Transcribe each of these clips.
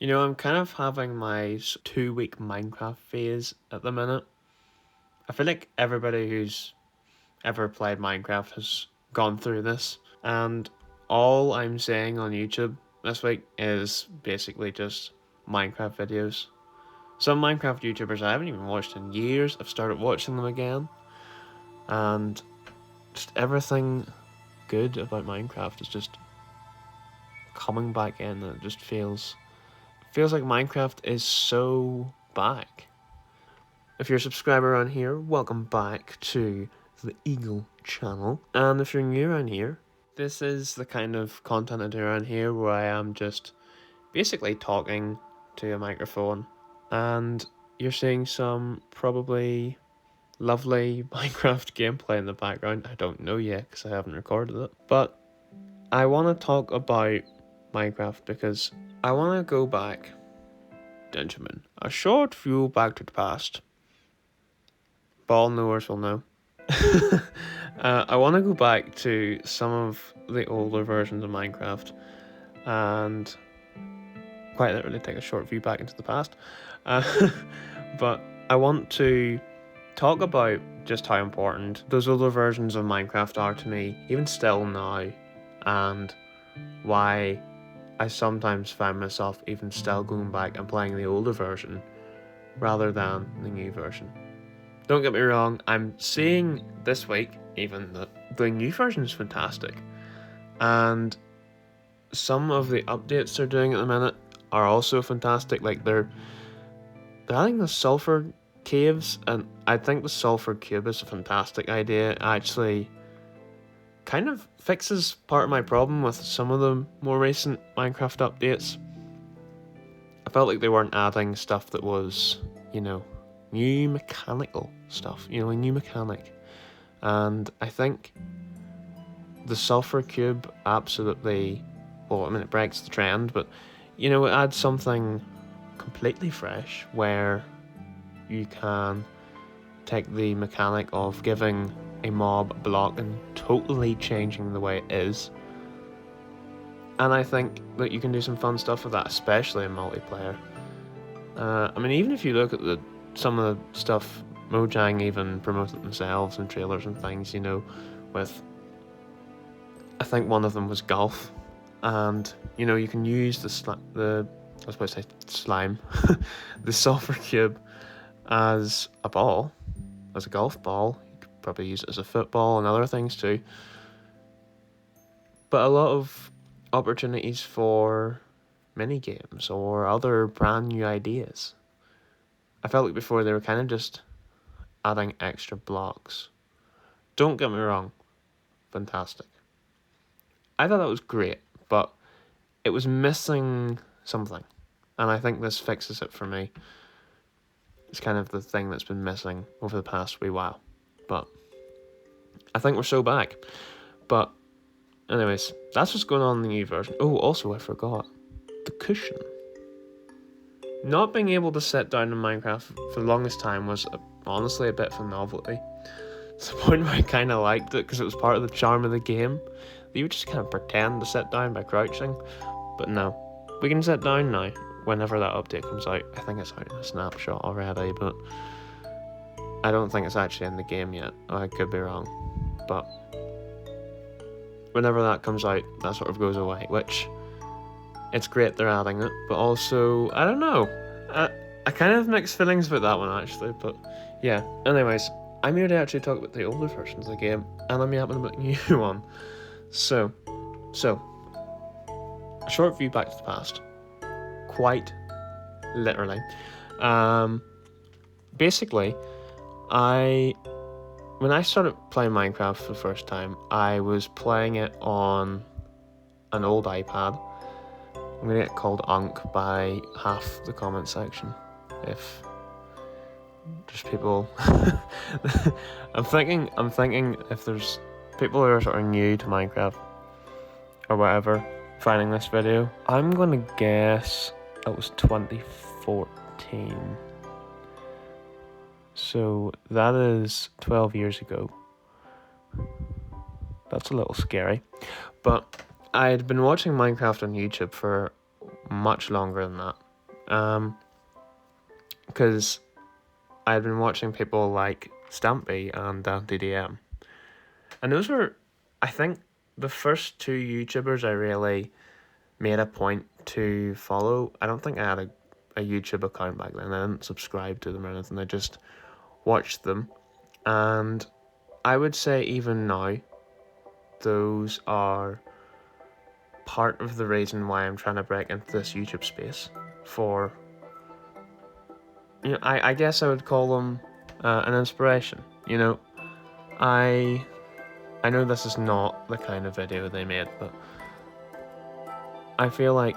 You know, I'm kind of having my 2 week Minecraft phase at the minute. I feel like everybody who's ever played Minecraft has gone through this, and all I'm saying on YouTube this week is basically just Minecraft videos. Some Minecraft YouTubers I haven't even watched in years, I've started watching them again, and just everything good about Minecraft is just coming back in, and it just feels like Minecraft is so back. If you're a subscriber around here, welcome back to the Eagle channel. And if you're new around here, this is the kind of content I do around here where I am just basically talking to a microphone. And you're seeing some probably lovely Minecraft gameplay in the background. I don't know yet because I haven't recorded it. But I want to talk about Minecraft because I want to go back, gentlemen, a short view back to the past. Ball knowers will know. I want to go back to some of the older versions of Minecraft and quite literally take a short view back into the past. But I want to talk about just how important those older versions of Minecraft are to me, even still now, and why I sometimes find myself even still going back and playing the older version rather than the new version. Don't get me wrong, I'm seeing this week even that the new version is fantastic, and some of the updates they're doing at the minute are also fantastic. Like they're adding the sulfur caves, and I think the sulfur cube is a fantastic idea. It actually kind of fixes part of my problem with some of the more recent Minecraft updates. I felt like they weren't adding stuff that was, new mechanical stuff, a new mechanic. And I think the sulfur cube absolutely, it breaks the trend, but, it adds something completely fresh where you can take the mechanic of giving a mob a block and totally changing the way it is. And I think that you can do some fun stuff with that, especially in multiplayer. Even if you look at some of the stuff Mojang even promoted themselves in trailers and things, with, I think one of them was golf, and you can use I was supposed to say slime, the sulfur cube as a ball, as a golf ball. You could probably use it as a football and other things too. But a lot of opportunities for mini games or other brand new ideas. I felt like before they were kind of just adding extra blocks. Don't get me wrong, fantastic. I thought that was great, but it was missing something, and I think this fixes it for me. It's kind of the thing that's been missing over the past wee while, but I think we're so back. But anyways, that's what's going on in the new version. Oh, also I forgot, the cushion. Not being able to sit down in Minecraft for the longest time was honestly a bit of a novelty. To the point where I kind of liked it because it was part of the charm of the game. You would just kind of pretend to sit down by crouching. But no, we can sit down now whenever that update comes out. I think it's out in a snapshot already, but I don't think it's actually in the game yet. I could be wrong. But whenever that comes out, that sort of goes away, which it's great they're adding it, but also, I don't know. I kind of have mixed feelings about that one actually, but yeah. Anyways, I'm here to actually talk about the older versions of the game, and I'm yapping about the new one. So, a short view back to the past. Quite literally. Basically, when I started playing Minecraft for the first time, I was playing it on an old iPad. I'm gonna get called Unk by half the comment section if there's people. I'm thinking if there's people who are sort of new to Minecraft or whatever finding this video, I'm gonna guess it was 2014. So that is 12 years ago. That's a little scary. But I'd been watching Minecraft on YouTube for much longer than that. Because I'd been watching people like Stampy and DDM. And those were, I think, the first two YouTubers I really made a point to follow. I don't think I had a YouTube account back then. I didn't subscribe to them or anything. I just watched them. And I would say even now, those are part of the reason why I'm trying to break into this YouTube space. For, I guess I would call them an inspiration. I know this is not the kind of video they made, but I feel like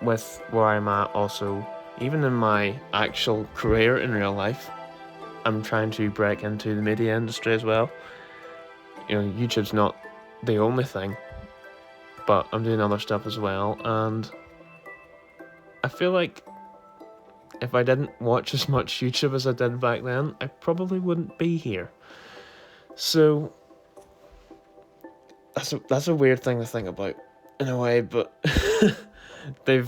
with where I'm at also, even in my actual career in real life, I'm trying to break into the media industry as well. YouTube's not the only thing, but I'm doing other stuff as well, and I feel like if I didn't watch as much YouTube as I did back then, I probably wouldn't be here. So that's a weird thing to think about in a way, but they were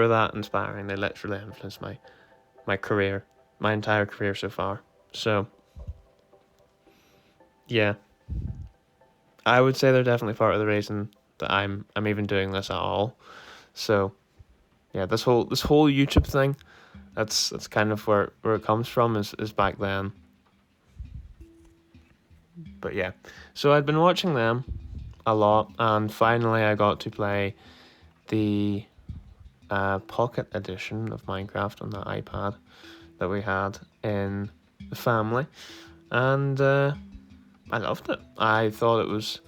that inspiring. They literally influenced my career, my entire career so far. So yeah, I would say they're definitely part of the reason that I'm even doing this at all. So yeah, this whole YouTube thing, that's kind of where it comes from is back then. But yeah, so I'd been watching them a lot, and finally I got to play the Pocket Edition of Minecraft on the iPad that we had in the family, and I loved it. I thought it was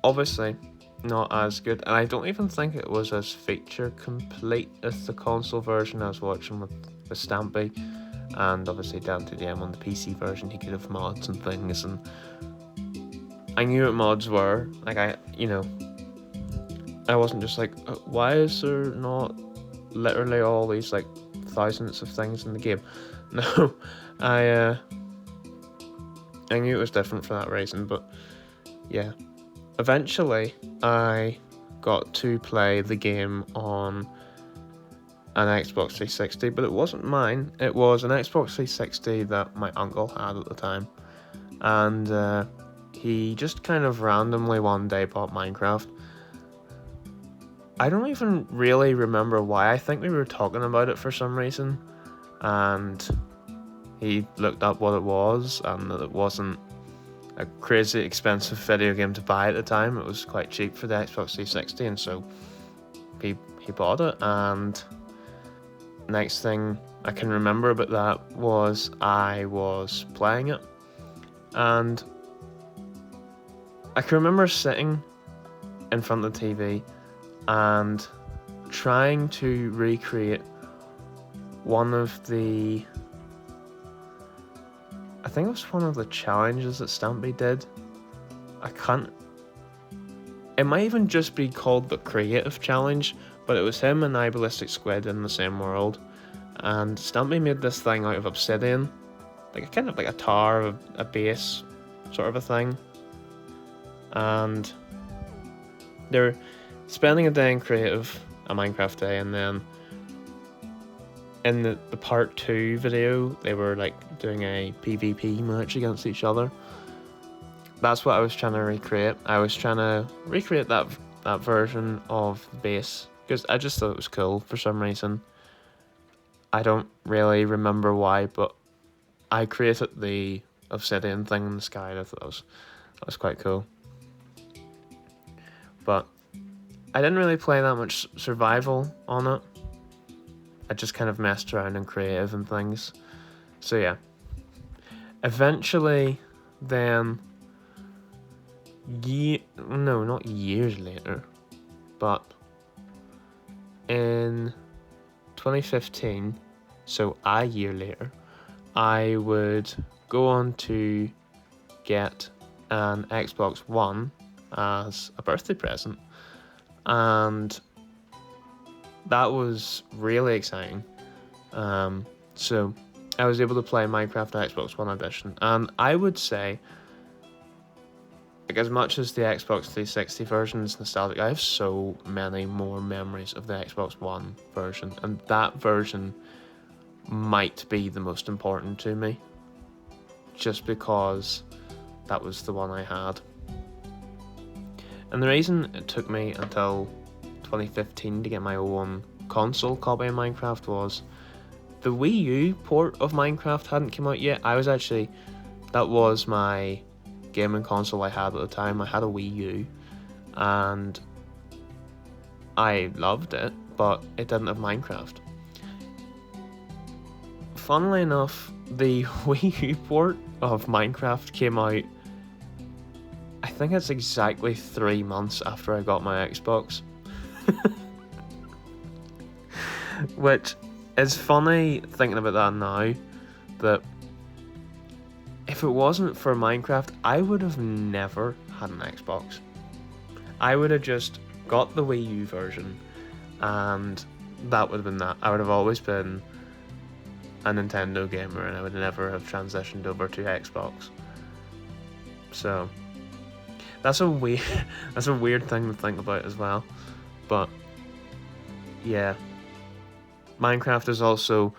obviously not as good, and I don't even think it was as feature complete as the console version I was watching with Stampy, and obviously down to the M on the PC version he could have mods and things, and I knew what mods were. Like I wasn't just like, why is there not literally all these like thousands of things in the game? No, I knew it was different for that reason, but yeah. Eventually, I got to play the game on an Xbox 360, but it wasn't mine. It was an Xbox 360 that my uncle had at the time, and he just kind of randomly one day bought Minecraft. I don't even really remember why. I think we were talking about it for some reason, and he looked up what it was, and that it wasn't a crazy expensive video game to buy at the time. It was quite cheap for the Xbox 360, and so he bought it. And next thing I can remember about that was I was playing it, and I can remember sitting in front of the TV and trying to recreate one of the, I think it was one of the challenges that Stampy did. It might even just be called the creative challenge, but it was him and I Ballistic Squid in the same world, and Stampy made this thing out of obsidian, like kind of like a tower, a base sort of a thing, and they're spending a day in creative, a Minecraft day, and then in the part 2 video they were like doing a PvP match against each other. That's what I was trying to recreate. I was trying to recreate that version of the base because I just thought it was cool for some reason. I don't really remember why, but I created the obsidian thing in the sky, and I thought that was quite cool. But I didn't really play that much survival on it. I just kind of messed around in creative and things. So yeah. Eventually, then, not years later, but in 2015, so a year later, I would go on to get an Xbox One as a birthday present, and that was really exciting. So I was able to play Minecraft Xbox One Edition, and I would say Like, as much as the Xbox 360 version is nostalgic, I have so many more memories of the Xbox One version, and that version might be the most important to me, just because that was the one I had. And the reason it took me until 2015 to get my own console copy of Minecraft was the Wii U port of Minecraft hadn't come out yet. That was my gaming console I had at the time. I had a Wii U, and I loved it, but it didn't have Minecraft. Funnily enough, the Wii U port of Minecraft came out, I think it's exactly 3 months after I got my Xbox. Which is funny thinking about that now, that if it wasn't for Minecraft, I would have never had an Xbox. I would have just got the Wii U version, and that would have been that. I would have always been a Nintendo gamer, and I would never have transitioned over to Xbox. So that's a weird thing to think about as well. But yeah, Minecraft is also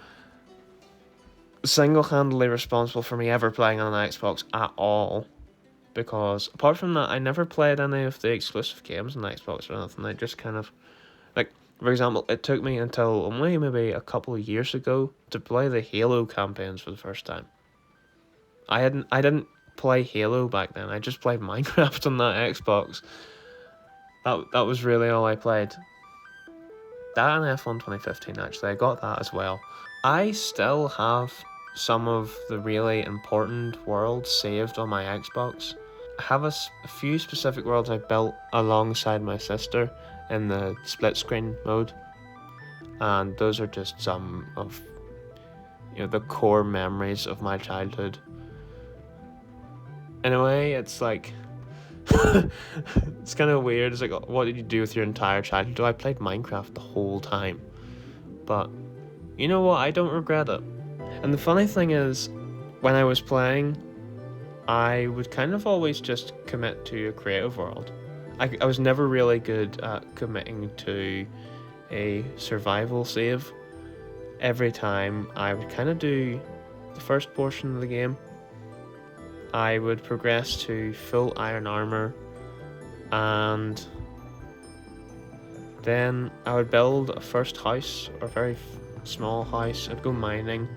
single-handedly responsible for me ever playing on an Xbox at all, because apart from that, I never played any of the exclusive games on Xbox or anything. I just kind of, like, for example, it took me until only maybe a couple of years ago to play the Halo campaigns for the first time. I didn't play Halo back then. I just played Minecraft on that Xbox. That was really all I played. That and F1 2015, actually, I got that as well. I still have some of the really important worlds saved on my Xbox. I have a few specific worlds I built alongside my sister in the split screen mode, and those are just some of, you know, the core memories of my childhood. In a way, it's like it's kind of weird. It's like, what did you do with your entire childhood? I played Minecraft the whole time, but you know what? I don't regret it. And the funny thing is, when I was playing, I would kind of always just commit to a creative world. I was never really good at committing to a survival save. Every time I would kind of do the first portion of the game, I would progress to full iron armor, and then I would build a first house, or a very small house. I'd go mining,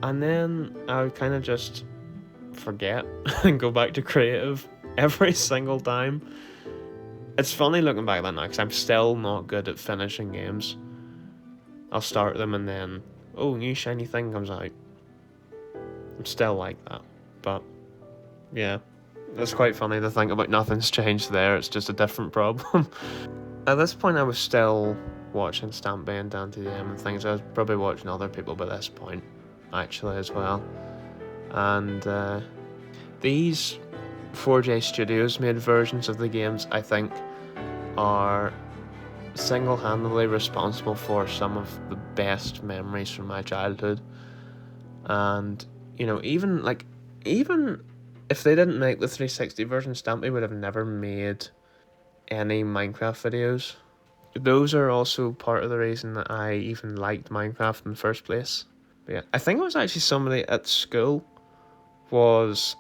and then I would kind of just forget and go back to creative every single time. It's funny looking back at that now, because I'm still not good at finishing games. I'll start them and then, oh, new shiny thing comes out. I'm still like that, but yeah, it's quite funny to think about. Nothing's changed there, it's just a different problem. At this point, I was still watching Stampy and DanTDM and things. I was probably watching other people by this point, actually, as well. And these 4J Studios made versions of the games, I think, are single-handedly responsible for some of the best memories from my childhood. And, you know, even if they didn't make the 360 version, Stampy would have never made any Minecraft videos. Those are also part of the reason that I even liked Minecraft in the first place. But yeah, I think it was actually somebody at school was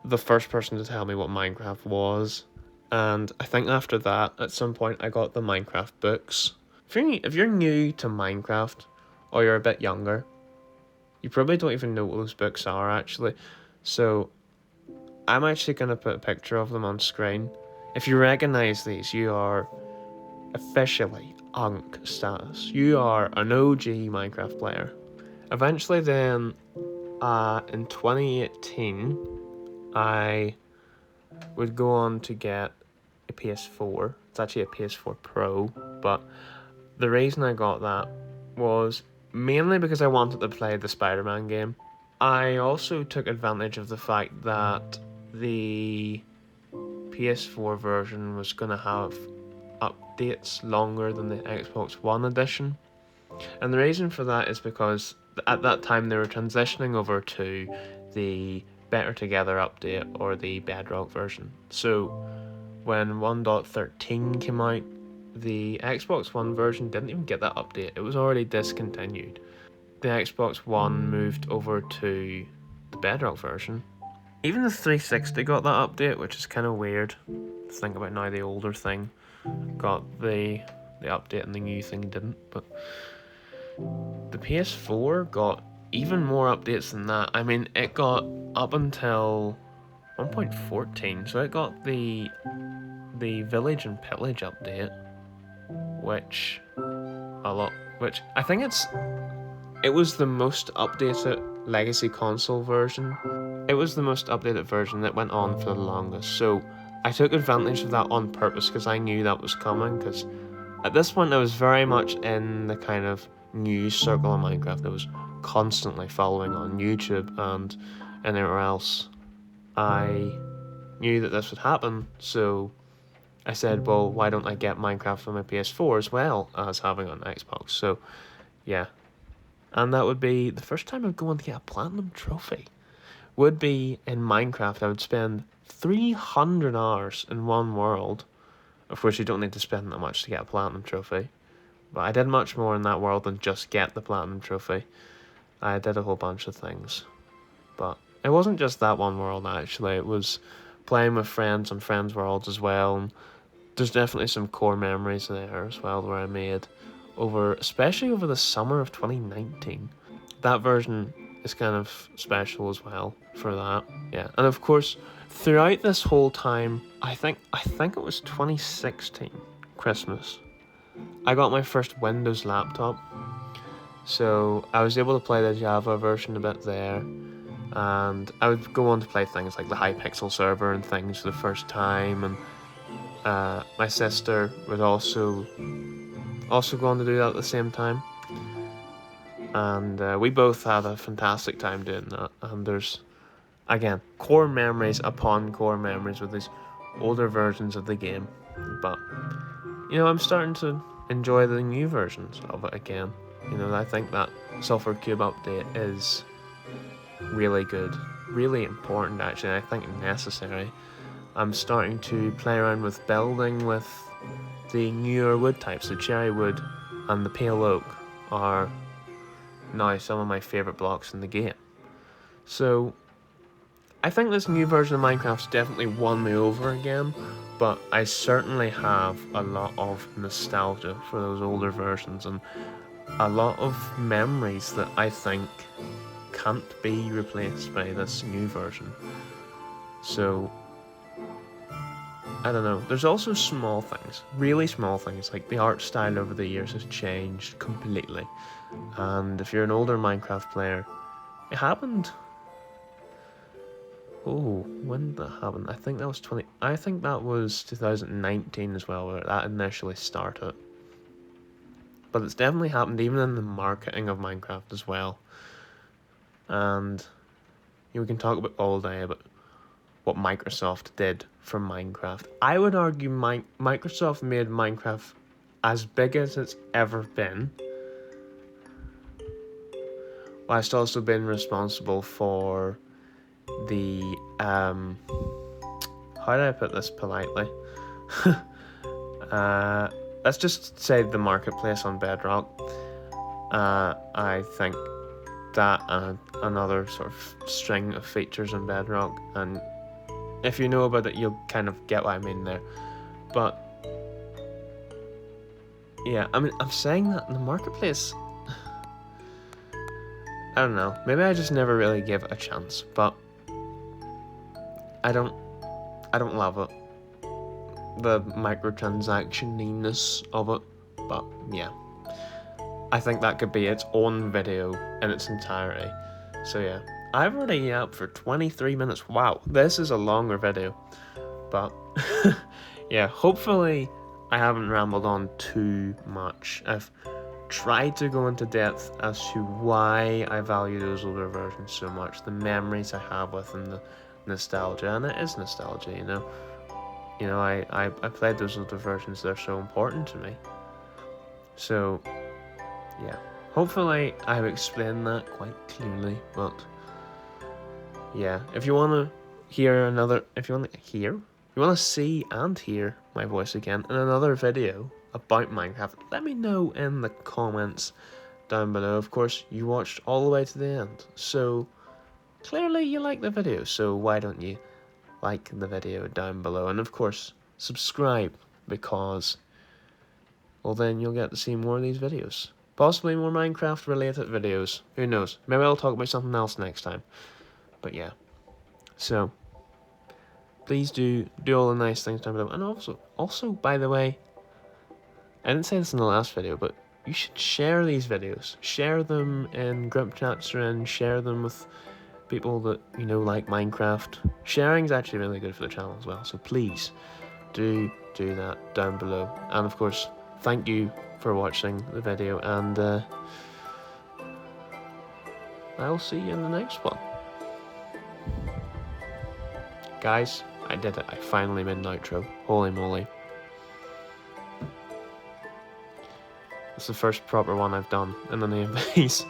the first person to tell me what Minecraft was, and I think after that, at some point, I got the Minecraft books. If you're new to Minecraft, or you're a bit younger, you probably don't even know what those books are, actually. So I'm actually going to put a picture of them on screen. If you recognise these, you are officially UNC status. You are an OG Minecraft player. Eventually then, in 2018, I would go on to get a PS4. It's actually a PS4 Pro, but the reason I got that was mainly because I wanted to play the Spider-Man game. I also took advantage of the fact that the PS4 version was going to have updates longer than the Xbox One edition. And the reason for that is because at that time they were transitioning over to the Better Together update or the Bedrock version. So when 1.13 came out, the Xbox One version didn't even get that update. It was already discontinued. The Xbox One moved over to the Bedrock version. Even the 360 got that update, which is kind of weird to think about now. The older thing got the update and the new thing didn't. But the PS4 got even more updates than that. I mean, it got up until 1.14, so it got the Village and Pillage update, which I think it was the most updated legacy console version. It was the most updated version that went on for the longest, so I took advantage of that on purpose because I knew that was coming, because at this point I was very much in the kind of news circle of Minecraft. I was constantly following on YouTube and anywhere else. I knew that this would happen, so I said, well, why don't I get Minecraft on my PS4 as well as having on Xbox? So, yeah. And that would be the first time I'd go on to get a Platinum Trophy. Would be in Minecraft. I would spend 300 hours in one world. Of course, you don't need to spend that much to get a Platinum Trophy. But I did much more in that world than just get the Platinum Trophy. I did a whole bunch of things. But it wasn't just that one world, actually. It was playing with friends on friends' worlds as well. And there's definitely some core memories there as well where I made especially over the summer of 2019. That version is kind of special as well for that. Yeah. And of course, throughout this whole time, I think it was 2016 Christmas, I got my first Windows laptop. So I was able to play the Java version a bit there. And I would go on to play things like the Hypixel server and things for the first time. And my sister would also go on to do that at the same time. And we both had a fantastic time doing that. And there's, again, core memories upon core memories with these older versions of the game. But, I'm starting to enjoy the new versions of it again. I think that Sulfur Cube update is really good, really important actually, and I think necessary. I'm starting to play around with building with the newer wood types. The cherry wood and the pale oak are now some of my favourite blocks in the game. So I think this new version of Minecraft's definitely won me over again, but I certainly have a lot of nostalgia for those older versions and a lot of memories that I think can't be replaced by this new version. So I don't know. There's also small things, really small things, like the art style over the years has changed completely. And if you're an older Minecraft player, it happened. Oh, when did that happen? I think that was 2019 as well, where that initially started. But it's definitely happened even in the marketing of Minecraft as well. And we can talk about all day about what Microsoft did for Minecraft. I would argue Microsoft made Minecraft as big as it's ever been, whilst also being responsible for the how do I put this politely? Let's just say the marketplace on Bedrock. I think that and another sort of string of features on Bedrock, and if you know about it, you'll kind of get what I mean there. But yeah, I mean, I'm saying that in the marketplace, I don't know, maybe I just never really gave it a chance, but I don't love it, the microtransaction-iness of it. But yeah, I think that could be its own video in its entirety. So yeah, I've already up for 23 minutes. Wow, this is a longer video. But yeah, hopefully I haven't rambled on too much. I've tried to go into depth as to why I value those older versions so much, the memories I have with them, the nostalgia, and it is nostalgia, I played those older versions, they're so important to me. So yeah, hopefully I've explained that quite clearly, but yeah, if you want to hear another, if you want to see and hear my voice again in another video about Minecraft, let me know in the comments down below. Of course, you watched all the way to the end, so clearly you like the video, so why don't you like the video down below, and of course subscribe, because well then you'll get to see more of these videos, possibly more Minecraft related videos, who knows, maybe I'll talk about something else next time, but yeah, so please do all the nice things down below, and also by the way, I didn't say this in the last video, but you should share these videos, share them in group chats, and share them with people that you know like Minecraft. Sharing is actually really good for the channel as well, so please do that down below. And of course, thank you for watching the video, and I'll see you in the next one. Guys, I did it. I finally made an outro. Holy moly. It's the first proper one I've done in any of these.